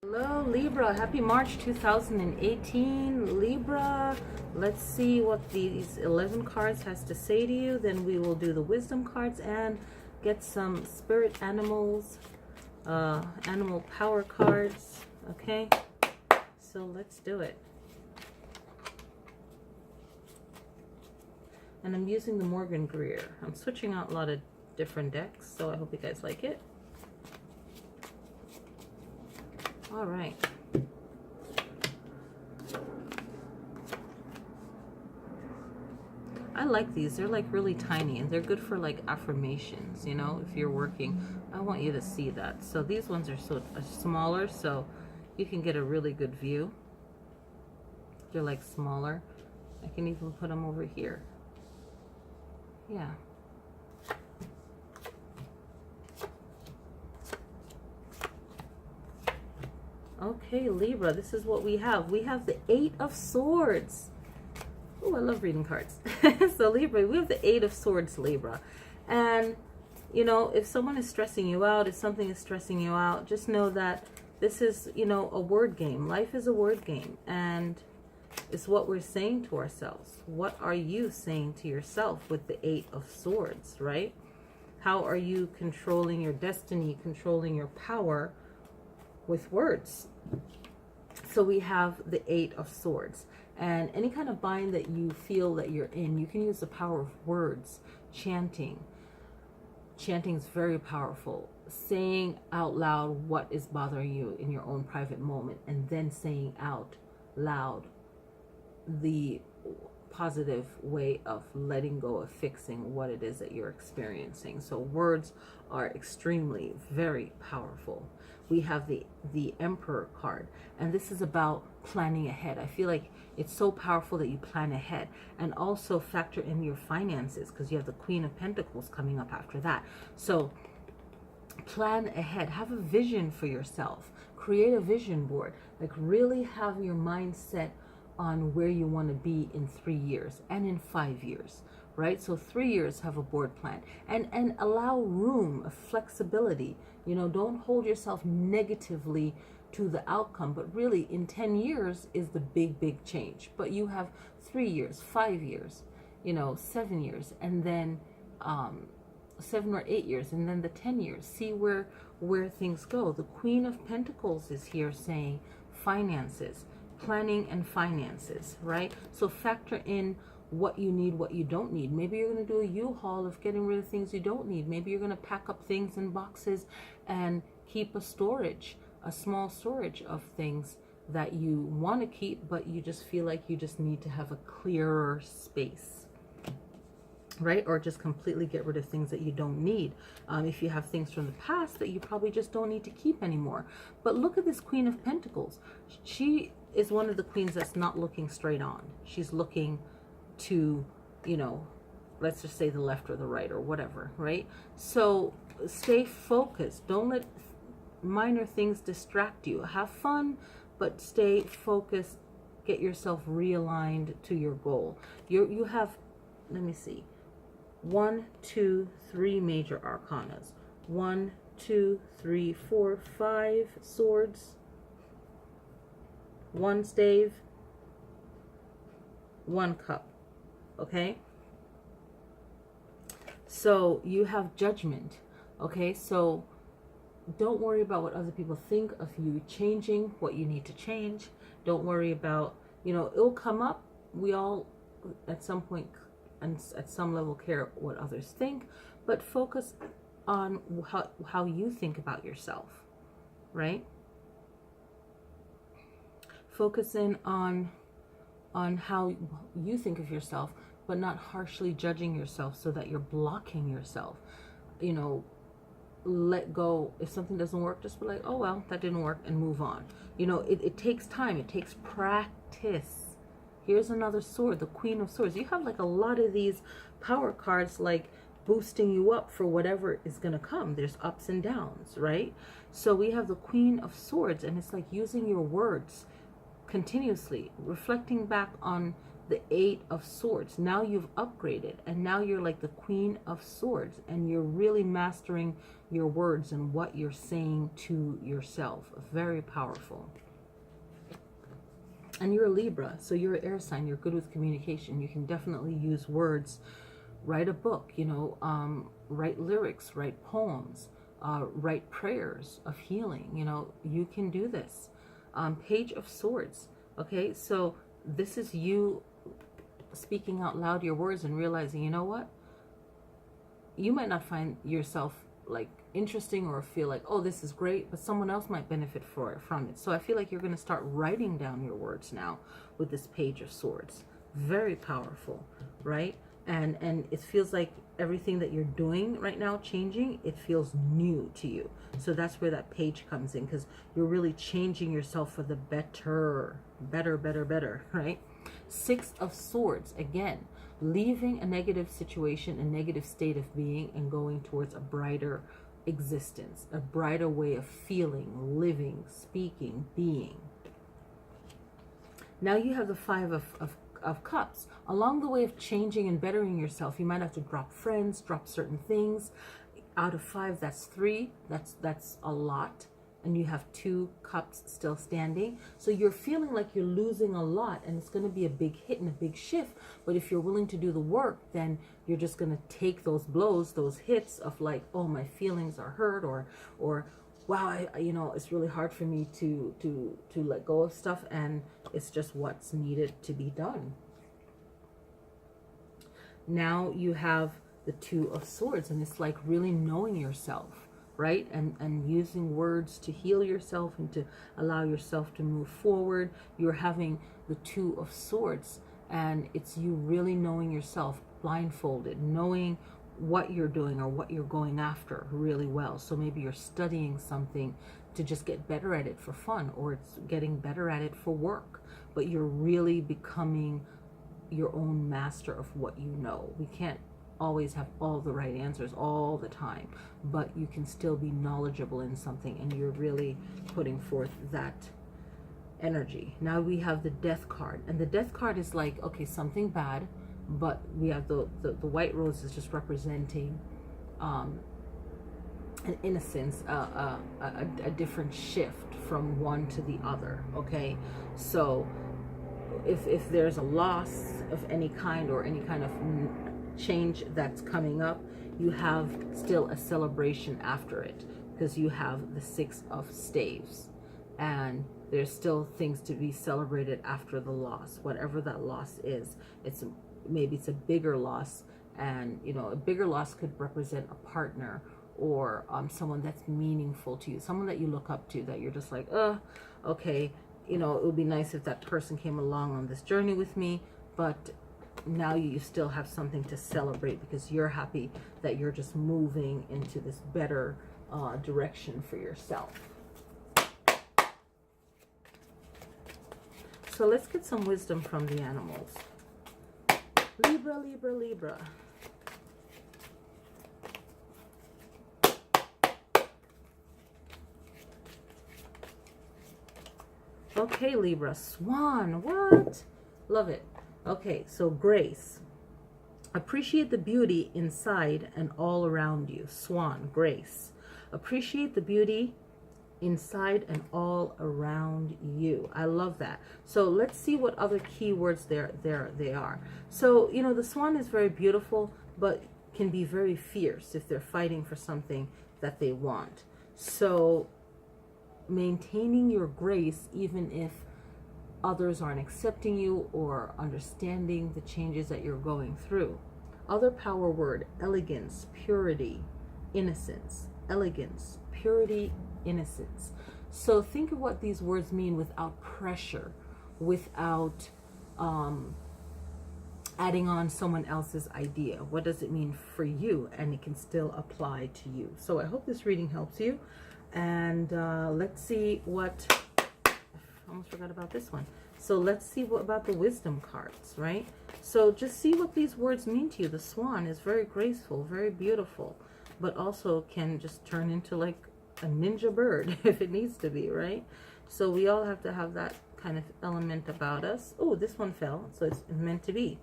Hello Libra, happy March 2018. Libra, let's see what these 11 cards has to say to you. Then we will do the wisdom cards and get some spirit animals, animal power cards. Okay, so let's do it. And I'm using the Greer. I'm switching out a lot of different decks, so I hope you guys like it. All right. I like these. They're like really tiny and they're good for like affirmations, you know, if you're working. I want you to see that. So these ones are smaller, so you can get a really good view. They're like smaller. I can even put them over here. Yeah. Okay, Libra, this is what we have. We have the 8 of Swords. Oh, I love reading cards. So Libra, we have the 8 of Swords, Libra. And, you know, if someone is stressing you out, if something is stressing you out, just know that this is, you know, a word game. Life is a word game. And it's what we're saying to ourselves. What are you saying to yourself with the 8 of Swords, right? How are you controlling your destiny, controlling your power with words? So we have the 8 of Swords, and any kind of bind that you feel that you're in, you can use the power of words. Chanting is very powerful. Saying out loud what is bothering you in your own private moment, and then saying out loud the positive way of letting go of fixing what it is that you're experiencing. So words are extremely very powerful. We have the Emperor card, and this is about planning ahead. I feel like it's so powerful that you plan ahead, and also factor in your finances, because you have the Queen of Pentacles coming up after that. So plan ahead, have a vision for yourself, create a vision board, like really have your mind set on where you want to be in 3 years and in 5 years, right? So 3 years, have a board plan, and allow room of flexibility. You know, don't hold yourself negatively to the outcome, but really in 10 years is the big change. But you have 3 years, 5 years, you know, 7 years, and then 7 or 8 years, and then the 10 years. See where things go. The Queen of Pentacles is here saying finances, planning and finances, right? So factor in what you need, what you don't need. Maybe you're going to do a U-Haul of getting rid of things you don't need. Maybe you're going to pack up things in boxes and keep a small storage of things that you want to keep, but you just feel like you just need to have a clearer space, right? Or just completely get rid of things that you don't need. If you have things from the past that you probably just don't need to keep anymore. But look at this Queen of Pentacles. She is one of the queens that's not looking straight on. She's looking to, you know, let's just say the left or the right or whatever, right? So stay focused. Don't let minor things distract you. Have fun, but stay focused. Get yourself realigned to your goal. You have, let me see, 1, 2, 3 major arcanas. 1, 2, 3, 4, 5 swords, 1 stave, 1 cup. Okay, so you have Judgment. Okay, so don't worry about what other people think of you changing what you need to change. Don't worry about, you know, it'll come up. We all at some point and at some level care what others think, but focus on how you think about yourself, right? Focus in on how you think of yourself, but not harshly judging yourself so that you're blocking yourself. You know, let go. If something doesn't work, just be like, oh well, that didn't work, and move on. You know, it takes time, it takes practice. Here's another sword, the Queen of Swords. You have like a lot of these power cards like boosting you up for whatever is going to come. There's ups and downs, right? So we have the Queen of Swords, and it's like using your words continuously, reflecting back on the 8 of Swords. Now you've upgraded, and now you're like the Queen of Swords, and you're really mastering your words and what you're saying to yourself. Very powerful. And you're a Libra, so you're an air sign. You're good with communication. You can definitely use words. Write a book, you know, write lyrics, write poems, write prayers of healing. You know, you can do this. Page of Swords. Okay, so this is you speaking out loud your words and realizing, you know what? You might not find yourself like interesting or feel like, oh, this is great, but someone else might benefit from it. So I feel like you're going to start writing down your words now with this Page of Swords. Very powerful, right? And it feels like everything that you're doing right now, changing, it feels new to you. So that's where that page comes in, because you're really changing yourself for the better, right? 6 of Swords, again, leaving a negative situation, a negative state of being, and going towards a brighter existence, a brighter way of feeling, living, speaking, being. Now you have the 5 of Cups. Along the way of changing and bettering yourself, you might have to drop friends, drop certain things. Out of 5, that's 3. That's a lot. And you have 2 cups still standing. So you're feeling like you're losing a lot, and it's going to be a big hit and a big shift. But if you're willing to do the work, then you're just going to take those blows, those hits of like, oh, my feelings are hurt, or wow, you know, it's really hard for me to let go of stuff, and it's just what's needed to be done. Now you have the 2 of Swords, and it's like really knowing yourself, right? And using words to heal yourself and to allow yourself to move forward. You're having the 2 of Swords, and it's you really knowing yourself, blindfolded, knowing what you're doing or what you're going after really well. So maybe you're studying something to just get better at it for fun, or it's getting better at it for work, but you're really becoming your own master of what you know. We can't always have all the right answers all the time, but you can still be knowledgeable in something, and you're really putting forth that energy. Now we have the Death card, and the Death card is like, okay, something bad, but we have the white rose is just representing an innocence, a different shift from one to the other. Okay, so if there's a loss of any kind or any kind of change that's coming up, you have still a celebration after it, because you have the 6 of Staves, and there's still things to be celebrated after the loss, whatever that loss is. Maybe it's a bigger loss, and you know, a bigger loss could represent a partner, or someone that's meaningful to you, someone that you look up to, that you're just like, okay, you know, it would be nice if that person came along on this journey with me, but now you still have something to celebrate, because you're happy that you're just moving into this better direction for yourself. So let's get some wisdom from the animals. Libra, Libra, Libra. Okay, Libra. Swan. What? Love it. Okay, so grace. Appreciate the beauty inside and all around you. Swan, grace. Appreciate the beauty inside and all around you. I love that. So let's see what other keywords they are. So, you know, the swan is very beautiful, but can be very fierce if they're fighting for something that they want. So maintaining your grace, even if others aren't accepting you or understanding the changes that you're going through. Other power word: elegance, purity, innocence. Elegance, purity, innocence. So think of what these words mean without pressure, without adding on someone else's idea. What does it mean for you? And it can still apply to you. So I hope this reading helps you. And let's see what, I almost forgot about this one. So let's see what about the wisdom cards, right? So just see what these words mean to you. The swan is very graceful, very beautiful, but also can just turn into like a ninja bird if it needs to be, right? So we all have to have that kind of element about us. Oh, this one fell, so it's meant to be.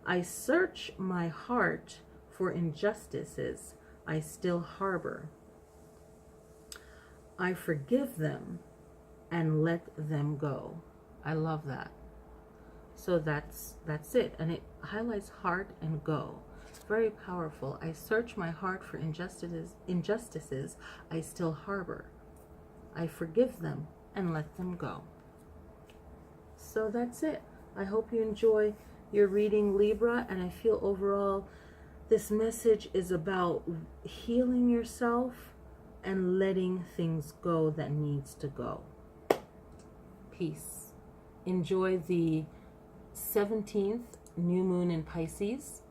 I search my heart for injustices I still harbor. I forgive them and let them go. I love that. So that's it. And it highlights heart and go. Very powerful. I search my heart for injustices I still harbor. I forgive them and let them go. So that's it. I hope you enjoy your reading, Libra, and I feel overall this message is about healing yourself and letting things go that needs to go. Peace. Enjoy the 17th new moon in Pisces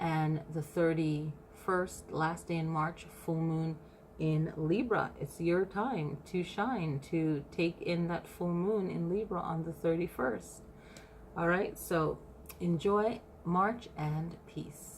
and the 31st, last day in March, full moon in Libra. It's your time to shine, to take in that full moon in Libra on the 31st. All right, so enjoy March and peace.